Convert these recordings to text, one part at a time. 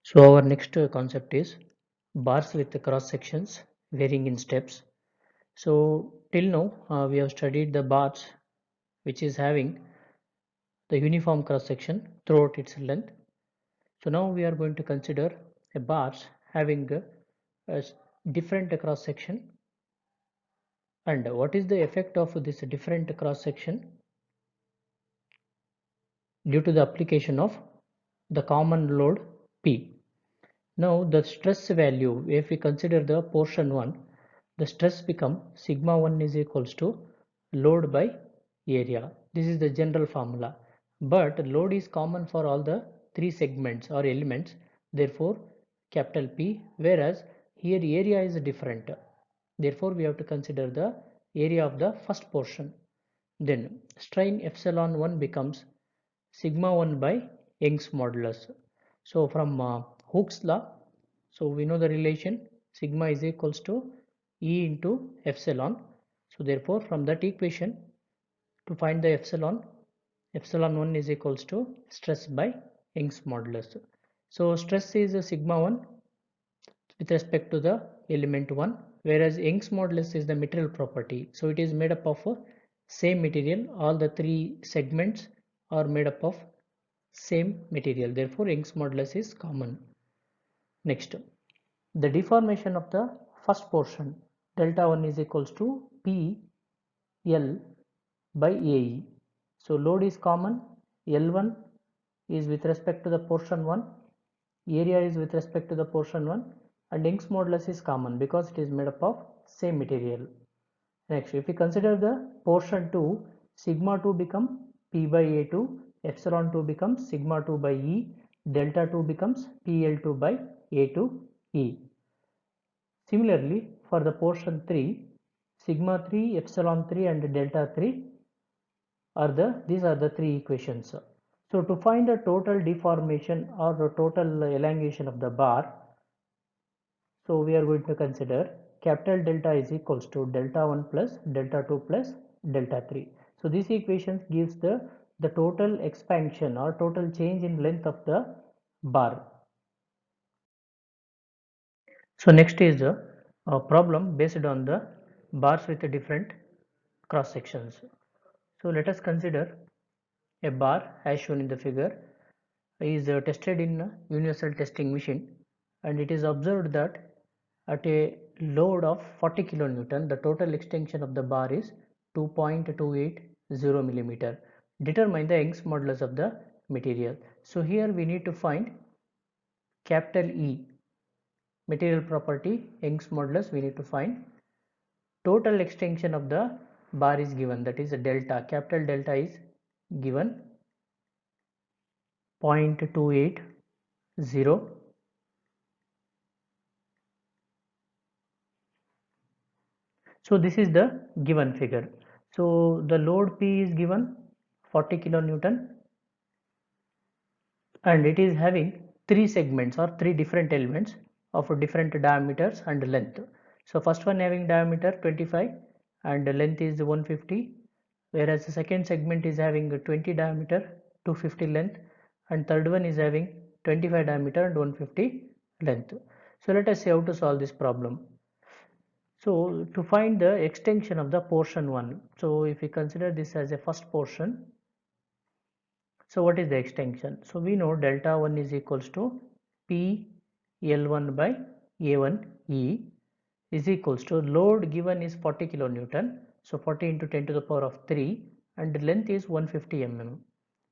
So our next concept is bars with the cross sections varying in steps. So till now we have studied the bars which is having the uniform cross section throughout its length. So now we are going to consider a bars having a different cross section, and what is the effect of this different cross section due to the application of the common load P. Now the stress value, if we consider the portion 1, the stress become sigma 1 is equals to load by area. This is the general formula. But load is common for all the 3 segments or elements, therefore capital P, whereas here area is different. Therefore we have to consider the area of the first portion. Then strain epsilon 1 becomes sigma 1 by Young's modulus. So from Hooke's law, so we know the relation sigma is equals to E into epsilon. So therefore from that equation, to find the epsilon 1 is equals to stress by Young's modulus. So stress is a sigma 1 with respect to the element 1, whereas Young's modulus is the material property. So it is made up of same material. All the 3 segments are made up of same material, therefore Young's modulus is common. Next, the deformation of the first portion, delta 1 is equals to P L by AE. So load is common, L1 is with respect to the portion 1, area is with respect to the portion 1, and Young's modulus is common because it is made up of same material. Next, if we consider the portion 2, sigma 2 become P by A2, epsilon 2 becomes sigma 2 by E, delta 2 becomes PL2 by A2 E. Similarly, for the portion 3, sigma 3, epsilon 3 and delta 3 these are the 3 equations. So to find the total deformation or the total elongation of the bar, so we are going to consider capital delta is equals to delta 1 plus delta 2 plus delta 3. So this equation gives the total expansion or total change in length of the bar. So next is a problem based on the bars with different cross sections. So let us consider a bar as shown in the figure is tested in a universal testing machine, and it is observed that at a load of 40 kilonewton the total extension of the bar is 2.280 millimeter. Determine the Young's modulus of the material. So here we need to find capital E, material property, Young's modulus we need to find. Total extension of the bar is given, that is a delta, capital delta is given 0.280. So this is the given figure. So the load P is given 40 kilonewton, and it is having 3 segments or 3 different elements of different diameters and length. So first one having diameter 25 and length is 150, whereas the second segment is having 20 diameter, 250 length, and third one is having 25 diameter and 150 length. So let us see how to solve this problem. So to find the extension of the portion 1, so if we consider this as a first portion, so what is the extension? So we know delta 1 is equals to P L1 by A1 E is equals to load given is 40 kilonewton, so 40 into 10 to the power of 3, and length is 150 mm.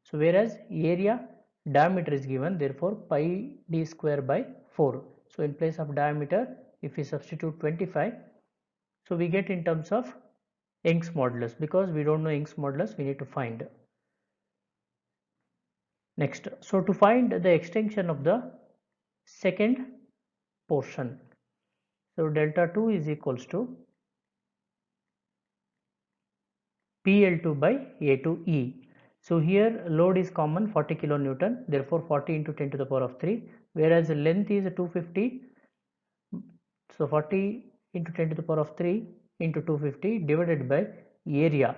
So whereas area diameter is given, therefore pi d square by 4. So in place of diameter, if we substitute 25, so we get in terms of Young's modulus, because we don't know Young's modulus, we need to find. Next, so to find the extension of the second portion, so delta 2 is equals to PL2 by A2E. So here load is common 40 kilonewton, therefore 40 into 10 to the power of 3, whereas length is 250. So 40 into 10 to the power of 3 into 250 divided by area.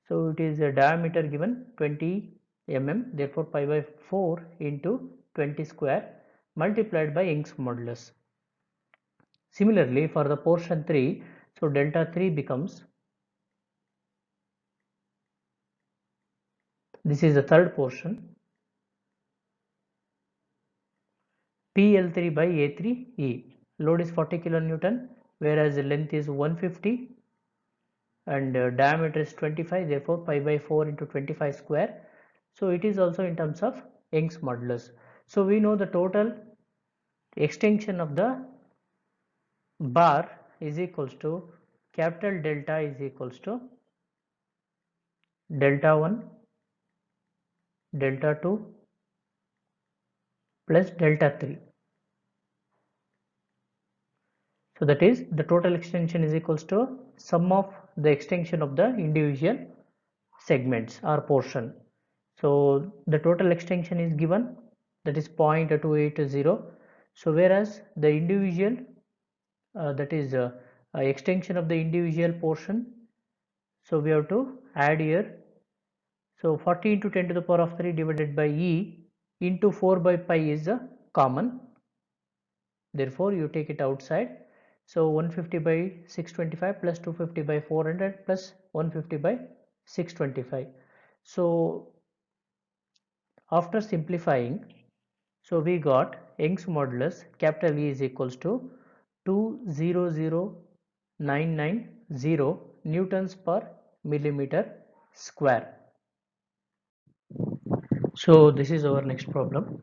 So it is a diameter given 20 mm, therefore pi by 4 into 20 square multiplied by Young's modulus. Similarly for the portion 3, so delta 3 becomes, this is the third portion, PL3 by A3E. Load is 40 kilonewton, whereas the length is 150 and diameter is 25, therefore pi by 4 into 25 square. So it is also in terms of Young's modulus. So we know the total extension of the bar is equals to capital delta is equals to delta 1 delta 2 plus delta 3. So that is the total extension is equals to sum of the extension of the individual segments or portion. So the total extension is given, that is 0.280. So whereas the individual that is extension of the individual portion, so we have to add here. So 40 into 10 to the power of 3 divided by E into 4 by pi is common, therefore you take it outside. So 150 by 625 plus 250 by 400 plus 150 by 625. So after simplifying, so we got Young's modulus capital E is equals to 200,990 newtons per millimeter square. So this is our next problem.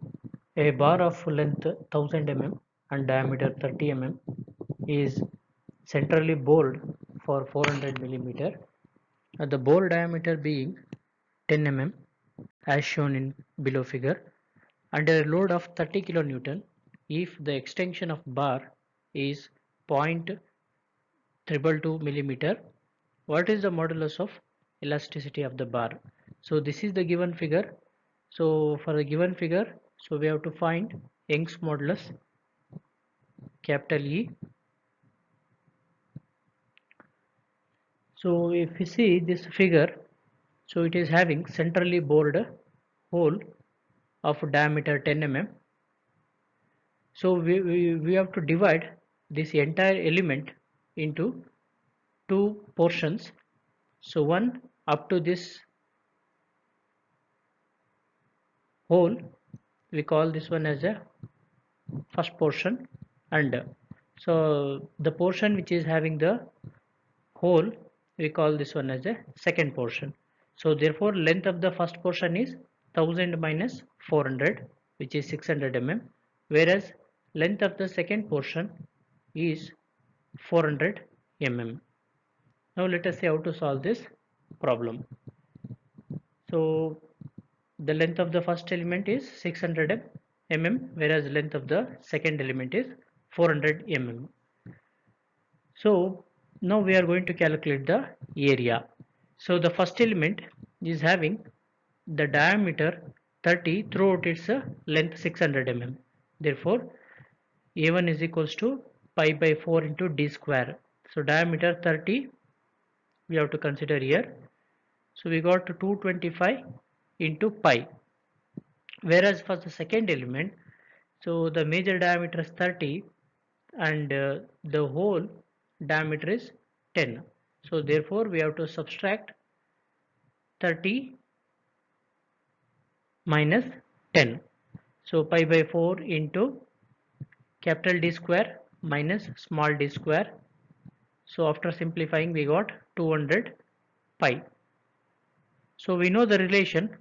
A bar of length 1000 mm and diameter 30 mm is centrally bored for 400 millimeter. The bore diameter being 10 mm as shown in below figure. Under a load of 30 kilonewton, if the extension of bar is 0.222 millimeter, what is the modulus of elasticity of the bar? So this is the given figure. So for the given figure, so we have to find Young's modulus capital E. So if you see this figure, so it is having centrally bored hole of diameter 10 mm. So we have to divide this entire element into two portions. So one up to this hole, we call this one as a first portion, and so the portion which is having the hole, we call this one as a second portion. So therefore length of the first portion is 1000 minus 400, which is 600 mm, whereas length of the second portion is 400 mm. Now let us see how to solve this problem. So the length of the first element is 600 mm, whereas length of the second element is 400 mm. So now we are going to calculate the area. So the first element is having the diameter 30 throughout its length 600 mm. Therefore A1 is equals to pi by 4 into d square. So diameter 30 we have to consider here. So we got 225 into pi. Whereas for the second element, so the major diameter is 30 and the whole diameter is 10. So therefore we have to subtract 30 minus 10. So pi by 4 into capital D square minus small d square. So after simplifying we got 200 pi. So we know the relation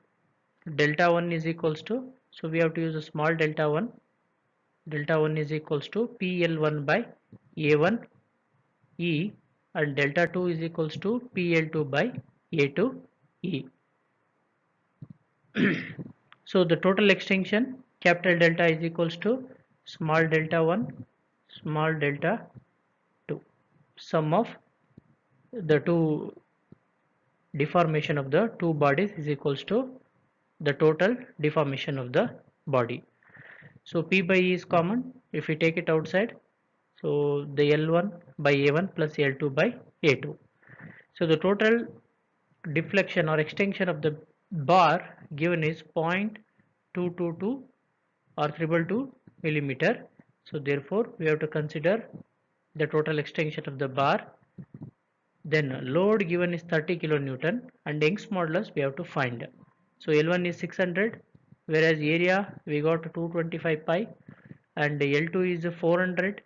delta 1 is equals to, so we have to use a small delta 1. Delta 1 is equals to PL1 by A1 E, and delta 2 is equals to PL2 by A2 E. So the total extension capital delta is equals to small delta 1 small delta 2, sum of the two deformation of the two bodies is equals to the total deformation of the body. So P by E is common. If we take it outside, so the L1 by A1 plus L2 by A2. So the total deflection or extension of the bar given is 0.222 or 222 millimeter. So therefore we have to consider the total extension of the bar. Then load given is 30 kilonewton and Young's modulus we have to find. So L1 is 600, whereas area we got 225 pi, and L2 is 400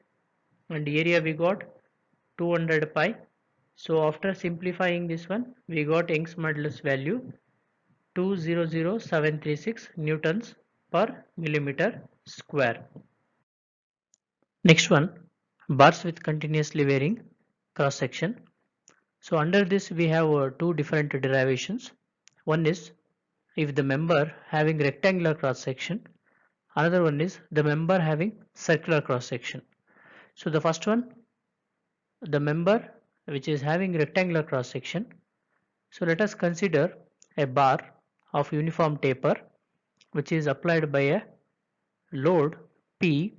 and area we got 200 pi. So after simplifying this one, we got Young's modulus value 200736 newtons per millimeter square. Next one, bars with continuously varying cross section. So under this we have two different derivations. One is if the member having rectangular cross section, another one is the member having circular cross section. So the first one, the member which is having rectangular cross section. So let us consider a bar of uniform taper which is applied by a load P,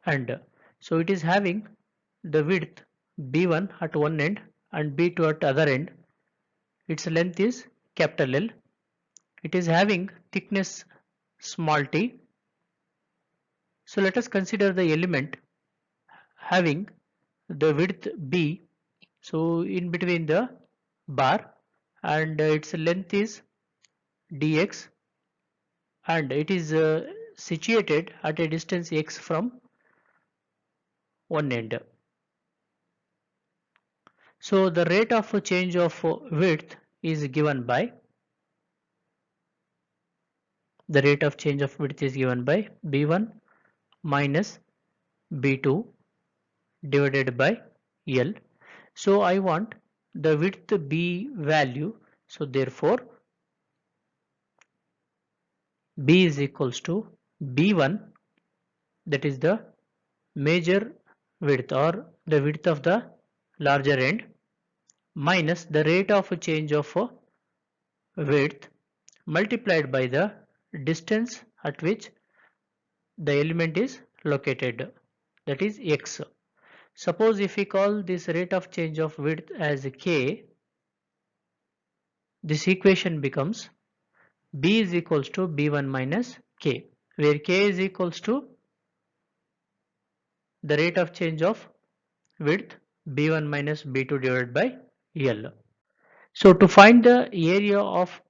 and so it is having the width B1 at one end and B2 at other end. Its length is capital L. It is having thickness small t. So let us consider the element having the width B, so in between the bar, and its length is dx, and it is situated at a distance x from one end. So the rate of change of width is given by B1 minus B2 divided by L. So I want the width B value, so therefore B is equals to B1, that is the major width or the width of the larger end, minus the rate of change of width multiplied by the distance at which the element is located, that is x. Suppose if we call this rate of change of width as k, this equation becomes B is equals to B1 minus k, where k is equals to the rate of change of width B1 minus B2 divided by L. So to find the area of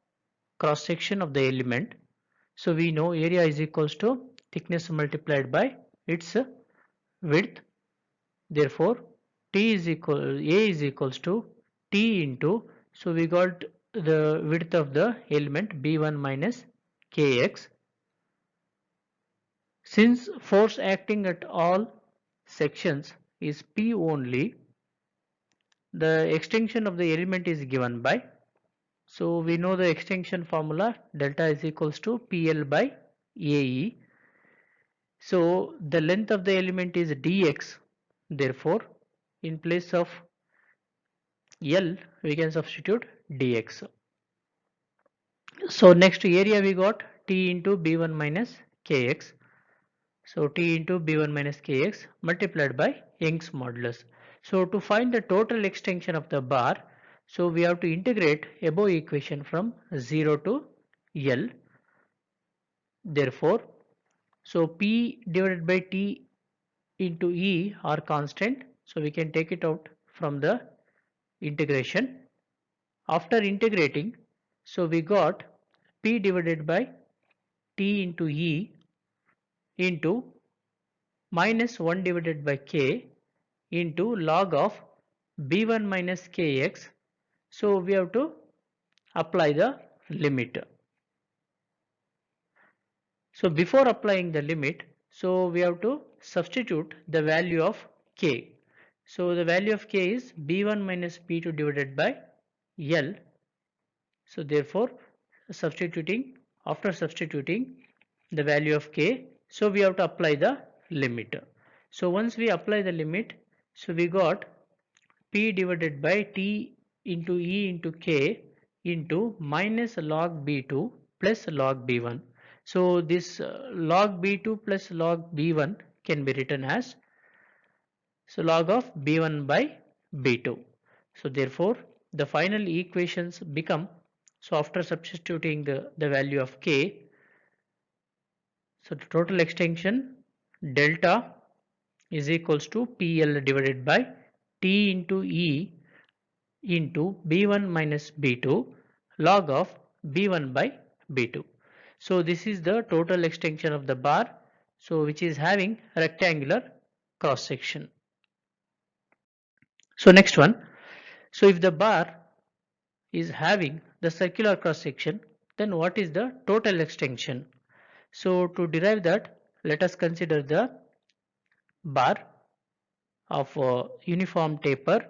cross section of the element, so we know area is equals to thickness multiplied by its width. Therefore A is equals to T into, so we got the width of the element B1 minus Kx. Since force acting at all sections is P only, the extension of the element is given by, so we know the extension formula delta is equals to PL by AE. So the length of the element is dx, therefore in place of L we can substitute dx. So next area we got T into B1 minus Kx. So T into B1 minus Kx multiplied by Young's modulus. So to find the total extension of the bar, so we have to integrate above equation from 0 to L. Therefore, so P divided by T into E are constant. So we can take it out from the integration. After integrating, so we got P divided by T into E into minus 1 divided by K into log of B1 minus Kx. So we have to apply the limit. So before applying the limit, so we have to substitute the value of K. So the value of K is B1 minus B2 divided by L. So therefore after substituting the value of K, so we have to apply the limit. So once we apply the limit, so we got P divided by T into E into K into minus log B2 plus log B1. So this log B2 plus log B1 can be written as log of B1 by B2. So therefore the final equations become, so after substituting the value of K, so the total extension delta is equals to PL divided by T into E into B1 minus B2 log of B1 by B2. So this is the total extension of the bar, so which is having rectangular cross section. So next one, so if the bar is having the circular cross section, then what is the total extension? So to derive that, let us consider the bar of uniform taper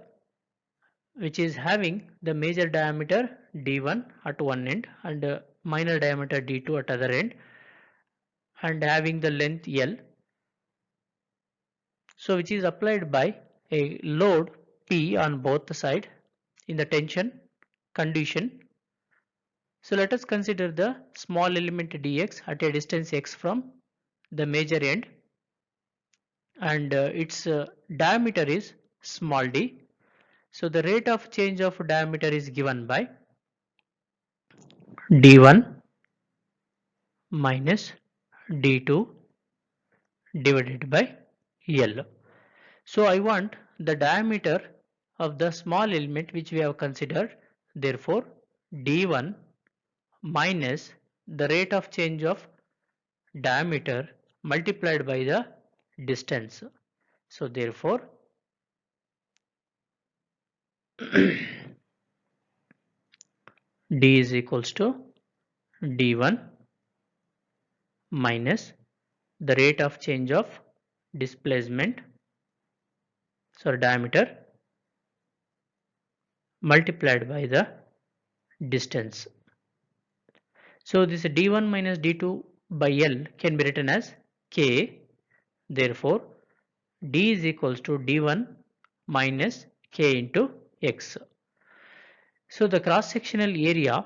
which is having the major diameter d1 at one end and minor diameter d2 at other end and having the length L. So which is applied by a load P on both the side in the tension condition. So let us consider the small element dx at a distance x from the major end and its diameter is small d. So the rate of change of diameter is given by d1 minus d2 divided by L. So I want the diameter of the small element which we have considered. Therefore d1 minus the rate of change of diameter multiplied by the distance. So therefore d is equals to d1 minus the rate of change of displacement, so diameter multiplied by the distance. So this d1 minus d2 by L can be written as K. Therefore d is equals to d1 minus K into x. So the cross sectional area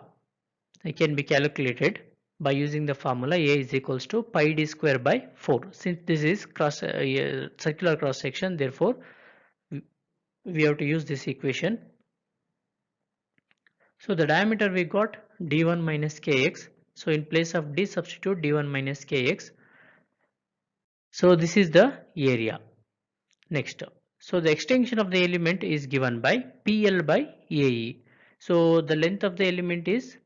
can be calculated by using the formula A is equals to pi d square by 4. Since this is circular cross section, therefore we have to use this equation. So the diameter we got d1 minus kx. So in place of d substitute d1 minus kx. So this is the area. Next, so the extension of the element is given by PL by AE. So the length of the element is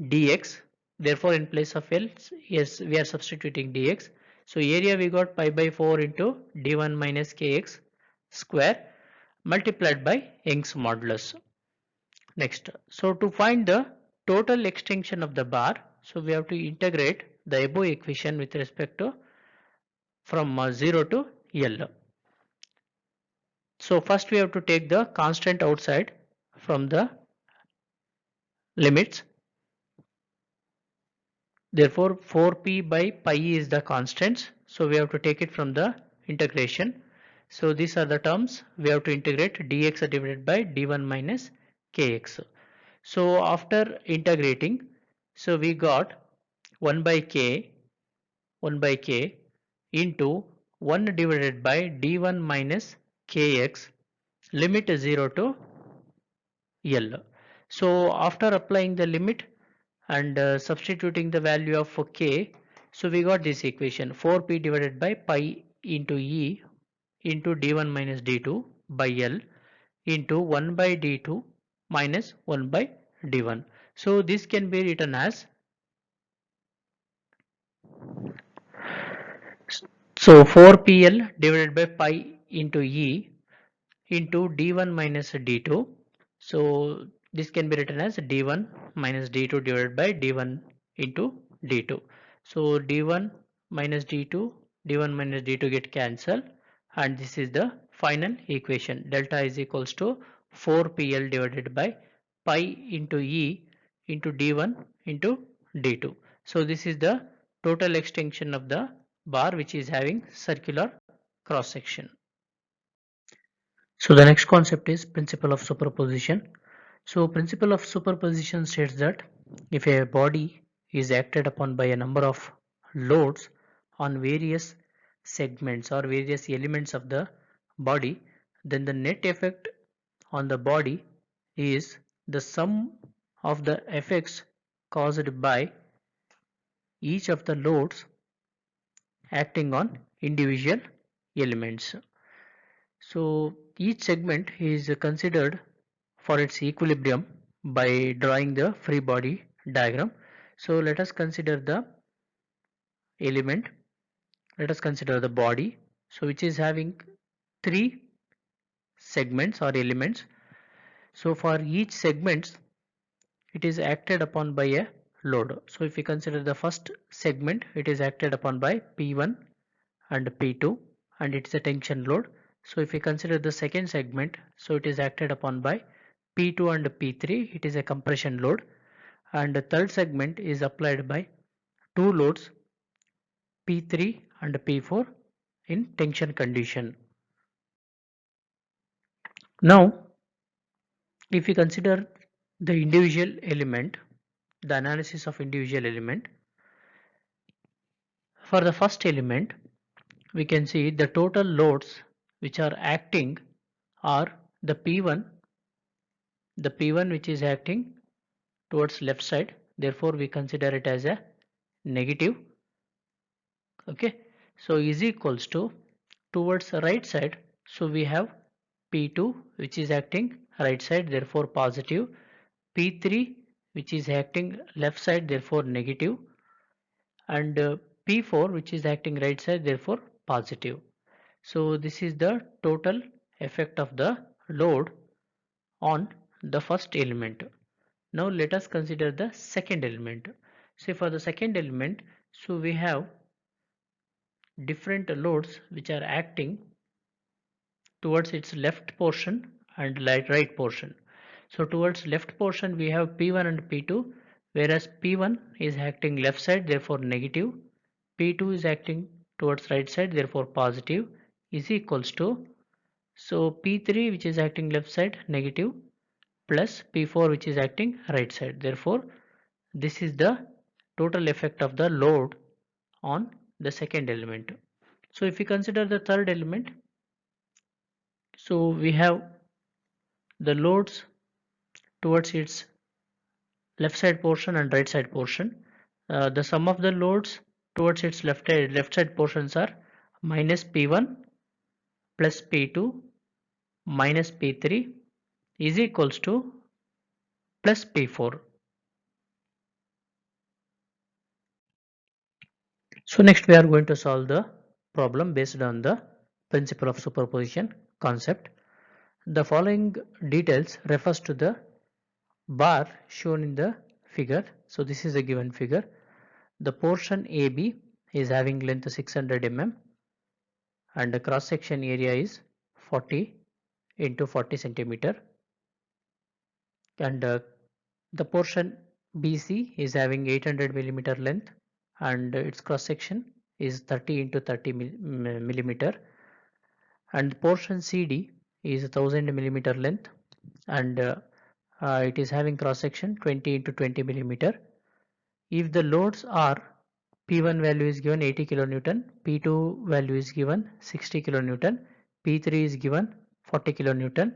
dx. Therefore in place of L, yes, we are substituting dx. So area we got pi by 4 into d1 minus kx square multiplied by Young's modulus. Next, so to find the total extension of the bar, so we have to integrate the above equation with respect to from 0 to L. So first we have to take the constant outside from the limits. Therefore 4p by pi is the constants. So we have to take it from the integration. So these are the terms we have to integrate dx divided by d1 minus kx. So after integrating, so we got 1 by k into 1 divided by d1 minus kx limit 0 to L. So after applying the limit and substituting the value of k, so we got this equation 4p divided by pi into E into d1 minus d2 by L into 1 by d2 minus 1 by d1. So this can be written as, so 4pl divided by pi into E into d1 minus d2. So this can be written as d1 minus d2 divided by d1 into d2. So d1 minus d2, d1 minus d2 get cancelled and this is the final equation. Delta is equals to 4pl divided by pi into E into d1 into d2. So this is the total extension of the bar which is having circular cross section. So the next concept is principle of superposition. So principle of superposition states that if a body is acted upon by a number of loads on various segments or various elements of the body, then the net effect on the body is the sum of the effects caused by each of the loads acting on individual elements. So each segment is considered for its equilibrium by drawing the free body diagram. So let us consider the element, let us consider the body, so which is having three segments or elements. So for each segment it is acted upon by a load. So if we consider the first segment, it is acted upon by P1 and P2 and it is a tension load. So if we consider the second segment, so it is acted upon by P2 and P3, it is a compression load, and the third segment is applied by two loads P3 and P4 in tension condition. Now if we consider the individual element, the analysis of individual element, for the first element we can see the total loads which are acting are the P1 which is acting towards left side, therefore we consider it as a negative. Okay, so is equals to towards the right side, so we have P2 which is acting right side, therefore positive, P3 which is acting left side, therefore negative, and P4 which is acting right side, therefore positive. So this is the total effect of the load on the first element. Now let us consider the second element. Say for the second element, so we have different loads which are acting towards its left portion and right portion. So towards left portion we have P1 and P2, whereas P1 is acting left side, therefore negative, P2 is acting towards right side, therefore positive, is equals to, so P3 which is acting left side negative plus P4 which is acting right side, therefore this is the total effect of the load on the second element. So if we consider the third element, so we have the loads towards its left side portion and right side portion. The sum of the loads towards its left side portions are minus P1 plus P2 minus P3 is equals to plus P4. So next we are going to solve the problem based on the principle of superposition concept. The following details refers to the bar shown in the figure. So this is a given figure. The portion AB is having length 600 mm and the cross section area is 40 into 40 centimeter, and the portion BC is having 800 millimeter length and its cross section is 30 into 30 millimeter, and portion CD is 1000 millimeter length and it is having cross section 20 into 20 millimeter. If the loads are P1 value is given 80 kilonewton, P2 value is given 60 kilonewton, P3 is given 40 kilonewton,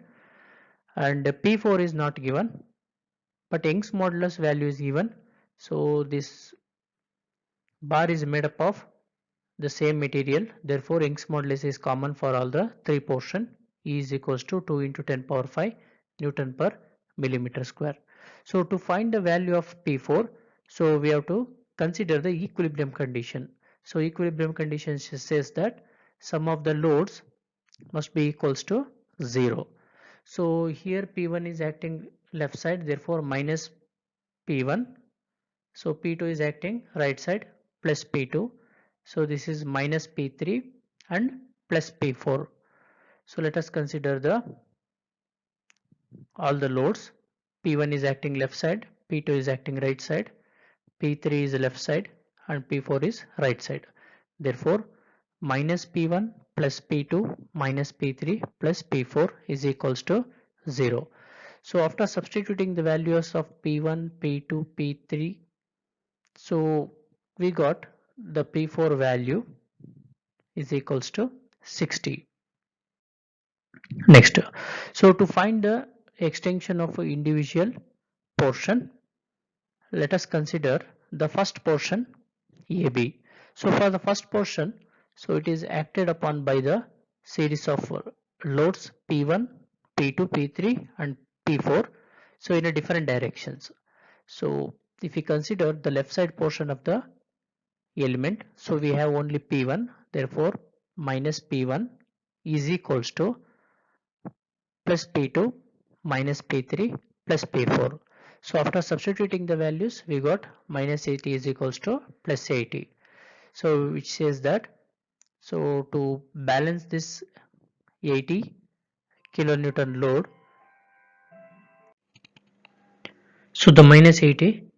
and P4 is not given, but Young's modulus value is given. So this bar is made up of the same material, therefore Young's modulus is common for all the three portion. E is equals to 2 into 10 power 5 Newton per millimeter square. So to find the value of P4, so we have to consider the equilibrium condition. So equilibrium condition says that sum of the loads must be equals to 0. So here P1 is acting left side, therefore minus P1. So P2 is acting right side, plus P2. So this is minus P3 and plus P4. So let us consider the all the loads. P1 is acting left side, P2 is acting right side, P3 is left side and P4 is right side. Therefore minus P1 plus P2 minus P3 plus P4 is equals to 0. So after substituting the values of P1, P2, P3, so we got the P4 value is equals to 60. Next, so to find the extension of an individual portion, let us consider the first portion AB. So for the first portion, so it is acted upon by the series of loads P1, P2, P3 and P4, so in a different directions. So if we consider the left side portion of the element, so we have only P1, therefore minus P1 is equals to plus P2 minus P3 plus P4. So after substituting the values, we got minus 80 is equals to plus 80. So which says that, so to balance this 80 kilonewton load, so the minus 80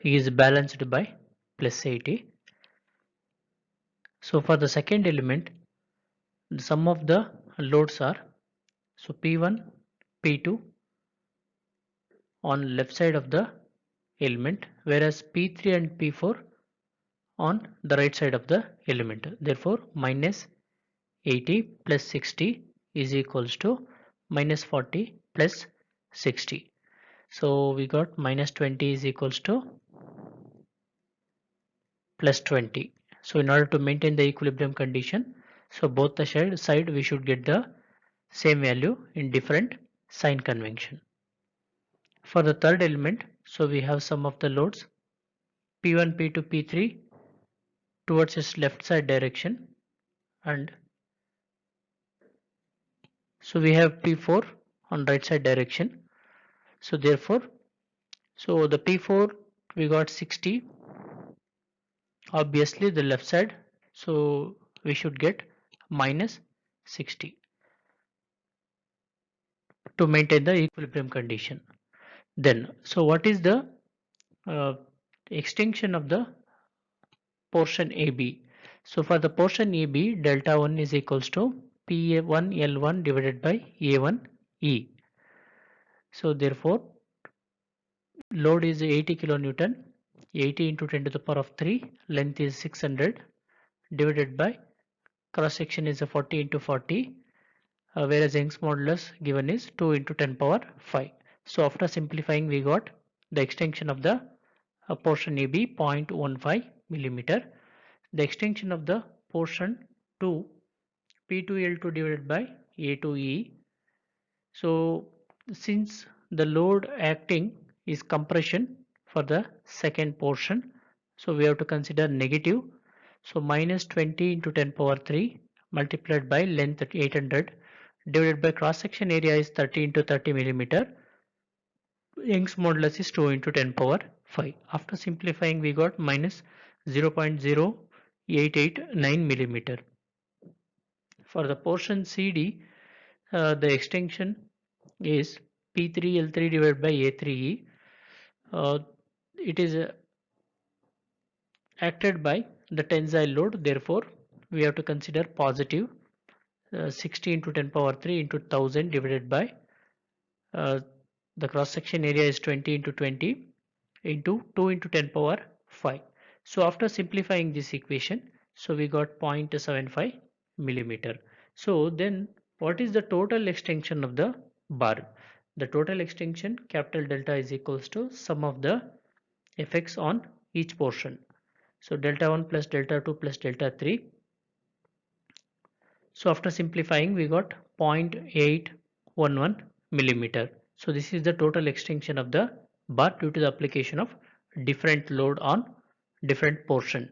is balanced by plus 80. So for the second element, the sum of the loads are, so P1, P2 on left side of the element, whereas P3 and P4 on the right side of the element. Therefore minus 80 plus 60 is equals to minus 40 plus 60. So we got minus 20 is equals to plus 20. So in order to maintain the equilibrium condition, so both the side we should get the same value in different sign convention. For the third element, so we have sum of the loads P1, P2, P3 towards its left side direction, and so we have P4 on right side direction. So therefore, so the P4 we got 60, obviously the left side, so we should get minus 60 to maintain the equilibrium condition. Then, so what is the uh, extension of the portion AB? So for the portion AB, delta 1 is equals to PA1 L1 divided by A1 E. So therefore, load is 80 kilonewton, 80 into 10 to the power of 3, length is 600 divided by cross section is a 40 into 40, whereas Young's modulus given is 2 into 10 power 5. So after simplifying, we got the extension of the portion AB 0.15 millimeter. The extension of the portion 2 P2L2 divided by A2E. So since the load acting is compression for the second portion, so we have to consider negative. So minus 20 into 10 power 3 multiplied by length at 800 divided by cross section area is 30 into 30 millimeter. Young's modulus is 2 into 10 power 5. After simplifying, we got minus 0.0889 millimeter. For the portion CD, the extension is P3L3 divided by A3E. It is acted by the tensile load, therefore we have to consider positive 60 into 10 power 3 into 1000 divided by the cross section area is 20 into 20 into 2 into 10 power 5. So after simplifying this equation, so we got 0.75 millimeter. So then what is the total extension of the bar? The total extension capital delta is equals to sum of the effects on each portion. So delta 1 plus delta 2 plus delta 3. So after simplifying, we got 0.811 millimeter. So this is the total extension of the bar due to the application of different load on different portion.